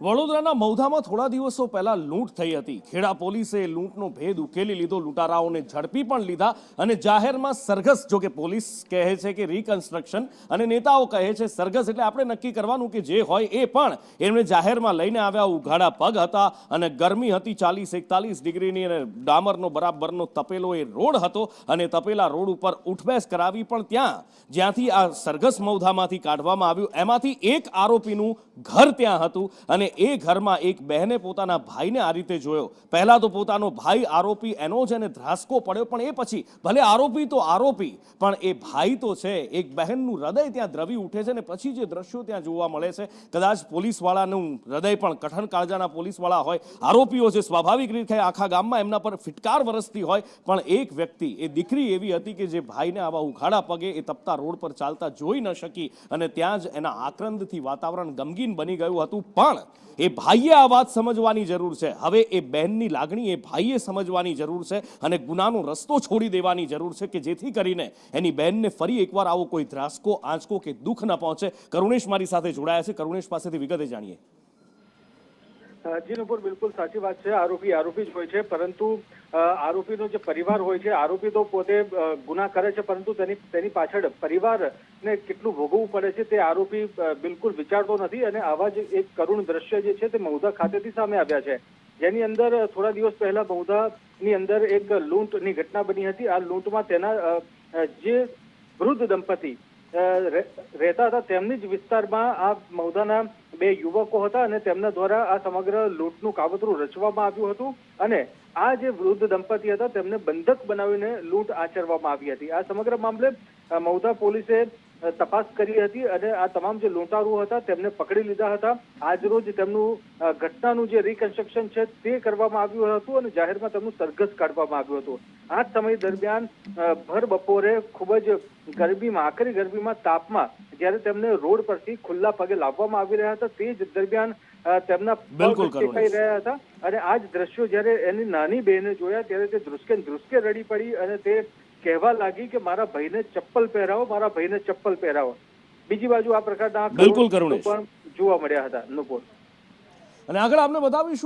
વડોદરાના મૌધામાં થોડા દિવસો પહેલા લૂંટ થઈ હતી। ખેડા પોલીસે લૂંટનો ભેદ ઉકેલી લીધો, લૂંટારાઓને ઝડપી પણ લીધા અને જાહેરમાં સરઘસ, જો કે પોલીસ કહે છે કે રીકન્સ્ટ્રક્શન અને નેતાઓ કહે છે સરઘસ, એટલે આપણે નક્કી કરવાનું કે જે હોય એ, પણ એમણે જાહેરમાં લઈને આવ્યા ઉઘાડા પગ હતા અને ગરમી હતી 40-41 ડિગ્રીની અને ડામરનો બરાબરનો તપેલો એ રોડ હતો અને તપેલા રોડ ઉપર ઉઠબેસ કરાવી, પણ ત્યાં જ્યાંથી આ સરઘસ મૌધામાંથી કાઢવામાં આવ્યું એમાંથી એક આરોપીનું ઘર ત્યાં હતું અને એ ઘરમાં એક બહેને પોતાના ભાઈને આ રીતે જોયો। પહેલા તો પોતાનો ભાઈ આરોપી એનો જ એને ધ્રાસકો પડ્યો, પણ એ પછી ભલે આરોપી તો આરોપી, પણ એ ભાઈ તો છે, એક બહેનનું હૃદય ત્યાં દ્રવી ઉઠે છે અને પછી જે દ્રશ્યો ત્યાં જોવા મળે છે, કદાચ પોલીસવાળાનું હૃદય પણ કઠણ કાળજાના પોલીસવાળા હોય, આરોપીઓ છે, સ્વાભાવિક રીતે આખા ગામમાં એમના પર ફિટકાર વરસતી હોય, પણ એક વ્યક્તિ, એ દીકરી એવી હતી કે જે ભાઈને આવા ઉઘાડા પગે એ તપતા રોડ પર ચાલતા જોઈ ન શકી અને ત્યાં જ એના આક્રંદથી વાતાવરણ ગમગીન બની ગયું હતું। પણ એ ભાઈએ આ વાત સમજવાની જરૂર છે, હવે એ બહેનની લાગણી એ ભાઈએ સમજવાની જરૂર છે અને ગુનાનો રસ્તો છોડી દેવાની જરૂર છે કે જેથી કરીને એની બહેનને ફરી એકવાર આવો કોઈ ધ્રાસકો, આંચકો કે દુઃખ ન પહોંચે। કરુણેશ મારી સાથે જોડાયા છે, કરુણેશ પાસેથી વિગતે જાણીએ। જી નુપુર, બિલકુલ સાચી વાત છે। આરોપી આરોપી જ હોય છે, પરંતુ આરોપીનો જે પરિવાર હોય છે, આરોપી તો પોતે ગુના કરે છે, પરંતુ તેની પાછળ પરિવારને કેટલું ભોગવવું પડે છે તે આરોપી બિલકુલ વિચારતો નથી। અને આવા જ એક કરુણ દ્રશ્ય જે છે તે મૌધા ખાતેથી સામે આવ્યા છે, જેની અંદર થોડા દિવસ પહેલા મૌધાની અંદર એક લૂંટની ઘટના બની હતી। આ લૂંટમાં તેના જે વૃદ્ધ દંપતી રહેતા હતા તેમની જ વિસ્તારમાં આ મૌધાના બે યુવકો હતા અને તેમના દ્વારા આ સમગ્ર લૂંટનું કાવતરું રચવામાં આવ્યું હતું અને આ જે વૃદ્ધ દંપતી હતા તેમને બંધક બનાવીને લૂંટ આચરવામાં આવી હતી। આ સમગ્ર મામલે મૌધા પોલીસે તપાસ કરી હતી અને આ તમામ જે લૂંટારૂ હતા તેમને પકડી લીધા હતા। આજરોજ તેમનું ઘટનાનું જે રિકન્સ્ટ્રક્શન છે તે કરવામાં આવ્યું હતું અને જાહેરમાં તેમનું સરઘસ કાઢવામાં આવ્યું હતું। આ સમય દરમિયાન ભર બપોરે ખૂબ જ ગરમીમાં, આકરી ગરમીમાં, તાપમાં જ્યારે તેમને રોડ પરથી ખુલ્લા પગે લાવવામાં આવી રહ્યા હતા તે જ દરમિયાન તેમના પગ ટેકાઈ રહ્યા હતા અને આ જ દ્રશ્યો જ્યારે એની નાની બહેને જોયા ત્યારે તે ધ્રુસકે રડી પડી અને તે કહેવા લાગી કે મારા ભાઈને ચપ્પલ પહેરાવો, મારા ભાઈને ચપ્પલ પહેરાવો। બીજી બાજુ આ પ્રકારના પણ જોવા મળ્યા હતા નુપુર। અને આગળ આપણે બતાવીશું